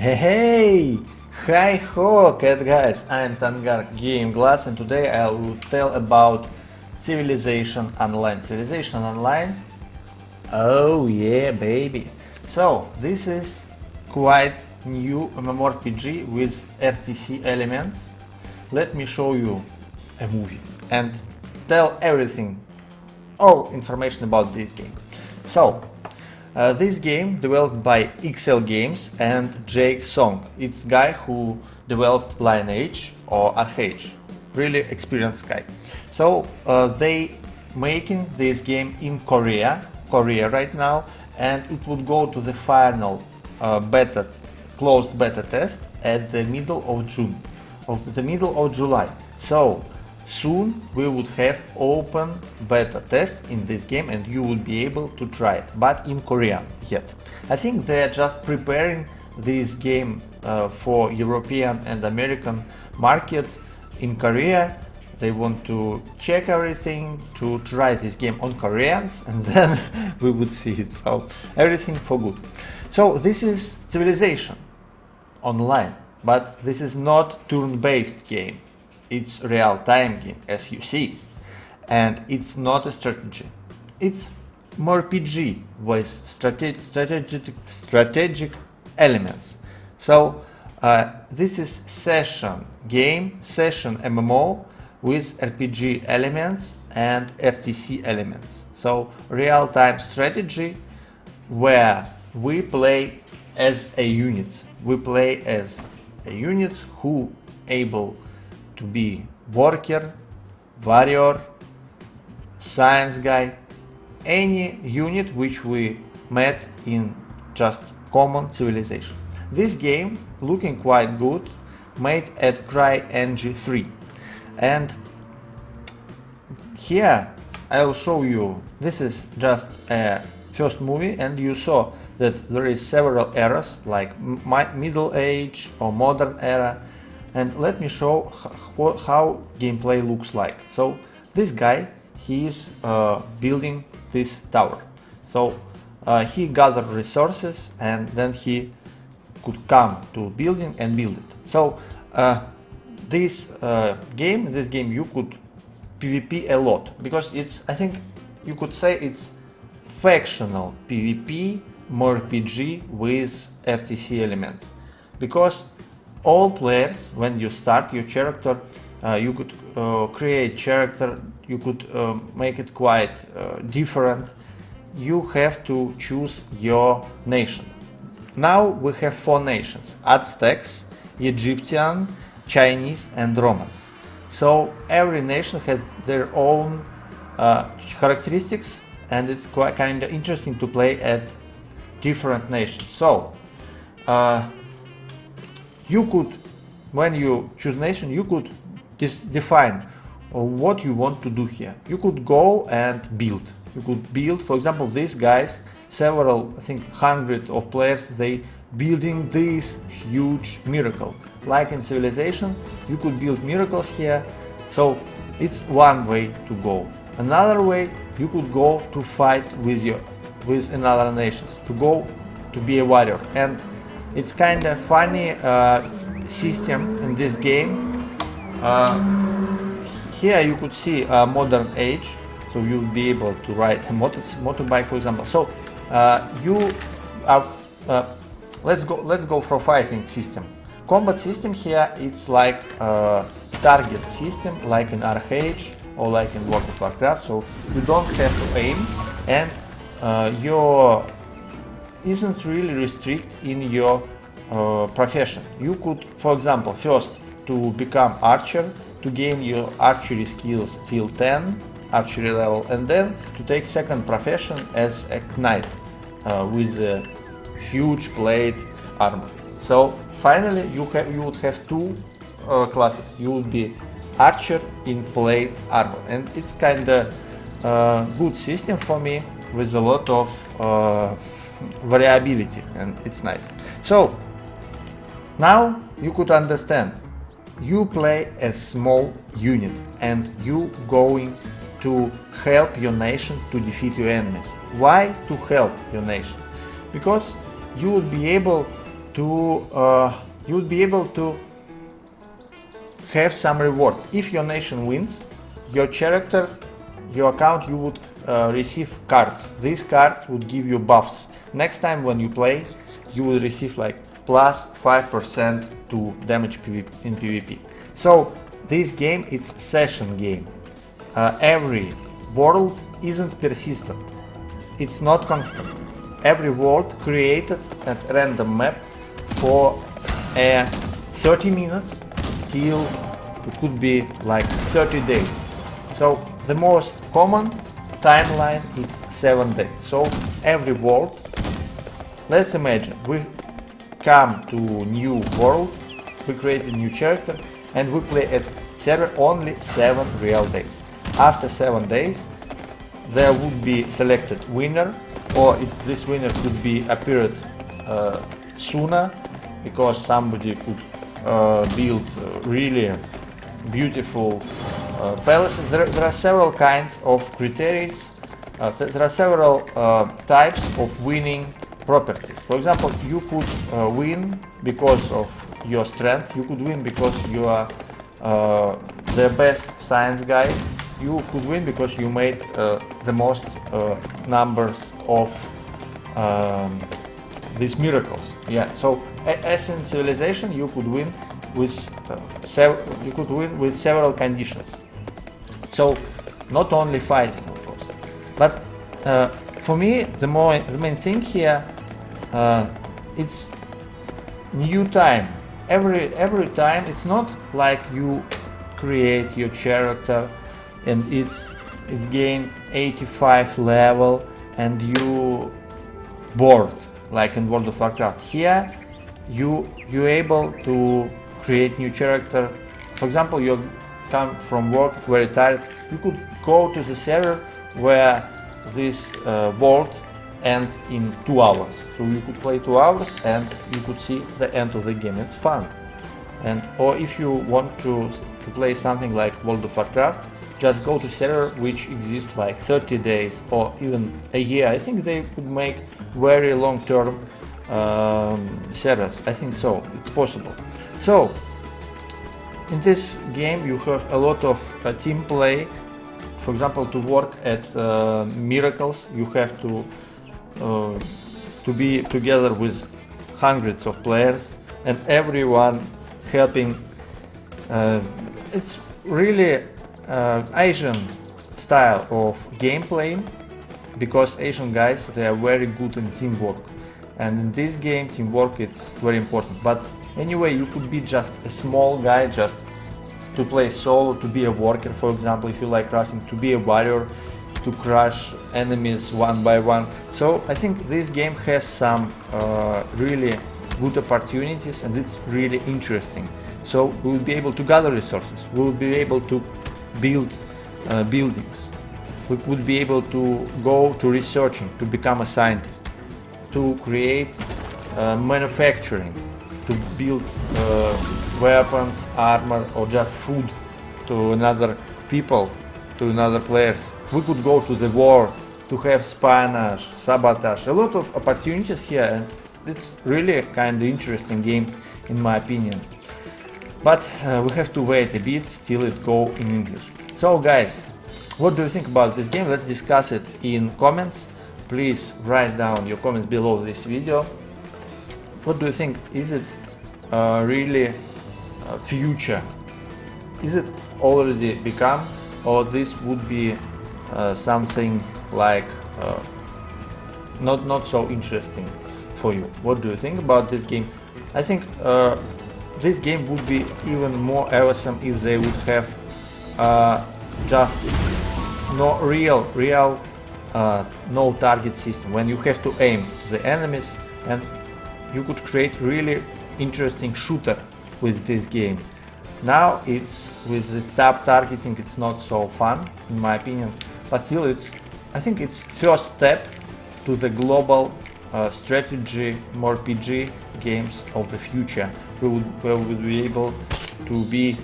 Hey, hi ho, cat guys, I'm Tangar Game Glass and today I will tell about Civilization Online. Civilization Online, oh yeah baby. So this is quite new MMORPG with RTS elements. Let me show you a movie and tell everything, all information about this game. So this game developed by XL Games and Jake Song. It's guy who developed Lineage or RH, really experienced guy. So they making this game in Korea right now, and it would go to the final closed beta test at the middle of July. So soon we would have open beta test in this game and you would be able to try it, but in Korea yet. I think they are just preparing this game for European and American market. In Korea they want to check everything to try this game on Koreans and then we would see it. So everything for good. So this is Civilization Online, but this is not turn-based game. It's real-time game, as you see, and it's not a strategy. It's MMORPG with strategic elements. So this is session game, session MMO with RPG elements and RTC elements. So real-time strategy where we play as a unit. We play as a unit who able to be worker, warrior, science guy, any unit which we met in just common civilization. This game looking quite good, made at CryEngine 3, and here I will show you. This is just a first movie, and you saw that there is several eras like Middle Age or Modern era. And let me show how gameplay looks like. So this guy, he is building this tower. So he gathered resources and then he could come to building and build it. So this game you could PvP a lot, because it's, I think you could say it's factional PvP MMORPG with RTC elements, because all players, when you start your character, you could create character, you could make it quite different. You have to choose your nation. Now we have 4 nations: Aztecs, Egyptian, Chinese and Romans. So every nation has their own characteristics, and it's quite kind of interesting to play at different nations. So you could, when you choose nation, you could define what you want to do here. You could go and build. You could build, for example, these guys, several, I think, hundred of players, they building this huge miracle. Like in Civilization, you could build miracles here. So it's one way to go. Another way, you could go to fight with another nation, to go to be a warrior. And it's kind of funny system in this game. Here you could see modern age, so you'll be able to ride a motorbike, for example. So you are, let's go for fighting system. Combat system here, it's like target system, like in RH or like in World of Warcraft. So you don't have to aim, and your isn't really restricted in your profession. You could, for example, first to become archer, to gain your archery skills till 10 archery level, and then to take second profession as a knight with a huge plate armor. So finally you would have 2 classes. You would be archer in plate armor, and it's kind of good system for me with a lot of variability, and it's nice. So now you could understand, you play a small unit and you going to help your nation to defeat your enemies. Why to help your nation? Because you will be able to you would be able to have some rewards. If your nation wins, your character, your account, you would receive cards. These cards would give you buffs. Next time when you play, you will receive like plus 5% to damage in PvP. So this game is session game. Every world isn't persistent. It's not constant. Every world created at random map for 30 minutes till it could be like 30 days. So the most common timeline is 7 days. So every world, let's imagine we come to new world, we create a new character and we play at server only 7 real days. After 7 days there would be selected winner, or this winner could be appeared sooner because somebody could build really beautiful palaces. There are several kinds of criteria. There are several types of winning properties. For example, you could win because of your strength, you could win because you are the best science guy, you could win because you made the most numbers of these miracles. Yeah. So as in civilization, you could win with several conditions. So not only fighting, of course, but for me the main thing here, it's new time. Every time it's not like you create your character and it's gain 85 level and you bored like in World of Warcraft. Here you're able to create new character. For example, you come from work very tired, you could go to the server where this world ends in 2 hours. So you could play 2 hours and you could see the end of the game. It's fun. And or if you want to play something like World of Warcraft, just go to server which exists like 30 days or even a year. I think they could make very long-term servers. I think so. It's possible. So in this game you have a lot of team play. For example, to work at miracles, you have to be together with hundreds of players and everyone helping. It's really Asian style of gameplay, because Asian guys, they are very good in teamwork, and in this game teamwork is very important. But anyway, you could be just a small guy, just to play solo, to be a worker, for example, if you like crafting, to be a warrior, to crush enemies one by one. So I think this game has some really good opportunities and it's really interesting. So we will be able to gather resources, we will be able to build buildings, we would be able to go to researching, to become a scientist, to create manufacturing, to build weapons, armor, or just food to another people, to another players. We could go to the war, to have espionage, sabotage, a lot of opportunities here, and it's really a kind of interesting game in my opinion. But we have to wait a bit till it go in English. So guys, what do you think about this game? Let's discuss it in comments. Please write down your comments below this video. What do you think? Is it really future? Is it already become, or this would be something like not so interesting for you? What do you think about this game? I think this game would be even more awesome if they would have just no real no target system, when you have to aim to the enemies, and you could create really interesting shooter with this game. Now it's with the tab targeting, it's not so fun in my opinion, but still I think it's first step to the global strategy MMORPG games of the future. We would be able to be,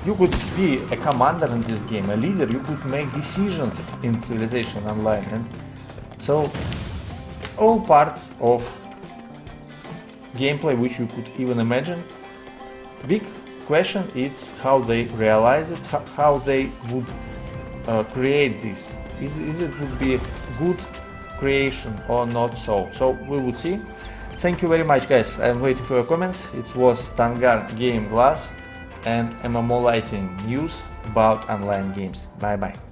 you could be a commander in this game, a leader, you could make decisions in Civilization Online, and so all parts of gameplay which you could even imagine. Big question is how they realize it, how they would create this. Is it would be good creation or not so? So we would see. Thank you very much, guys. I'm waiting for your comments. It was Tangar Game Glass and MMOlightning news about online games. Bye bye.